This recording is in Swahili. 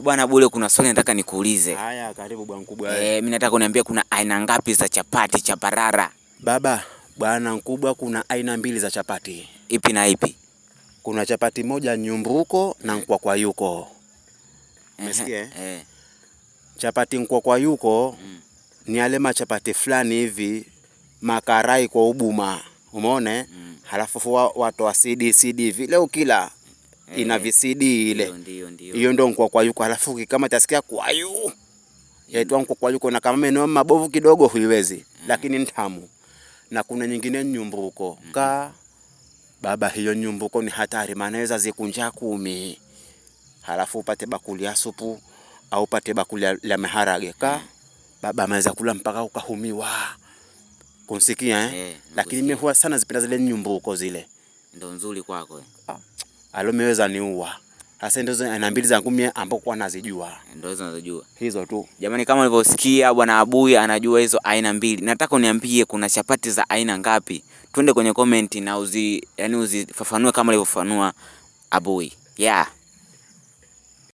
bwana Bule, kuna swali nataka nikuulize. Haya, karibu bwana mkubwa. Mimi nataka kuniambia kuna aina ngapi za chapati chaparara? Baba, bwana mkubwa, kuna aina mbili za chapati. Ipi na ipi? Kuna chapati moja nyumbuko na nkwakwayuko. Umesikia? Chapati nkwakwayuko ni yale machapati fulani hivi makarai kwa ubuma. Umeona? Halafu watu wa CD vile ukila ina visidi ile. Hiyo ndio nkwakwayuko. Halafu kama utasikia kwayu yaitwa nkwakwayuko, na kama meno mabovu kidogo huiwezi, lakini ntamu. Na kuna nyingine nyumbuko. Baba, hiyo nyumbuko ni hatari, maana inaweza zikunja 10. Halafu upate bakuli ya supu au upate bakuli la maharage. Baba anaweza kula mpaka ukahumiwa. Kunsikia lakini mimi huwa sana zipenda zile nyumbuko zile. Ndio nzuri kwako. Alomeweza niua. Hasa ndio aina mbili zangu mimi ambao kwa nazijua. Ndio hizo nazijua. Hizo tu. Jamani, kama ulivyosikia bwana Abuye anajua hizo aina mbili. Nataka uniambie kuna chapati za aina ngapi? Twende kwenye comment na uzifafanue kama alivyofafanua Abuye. Yeah.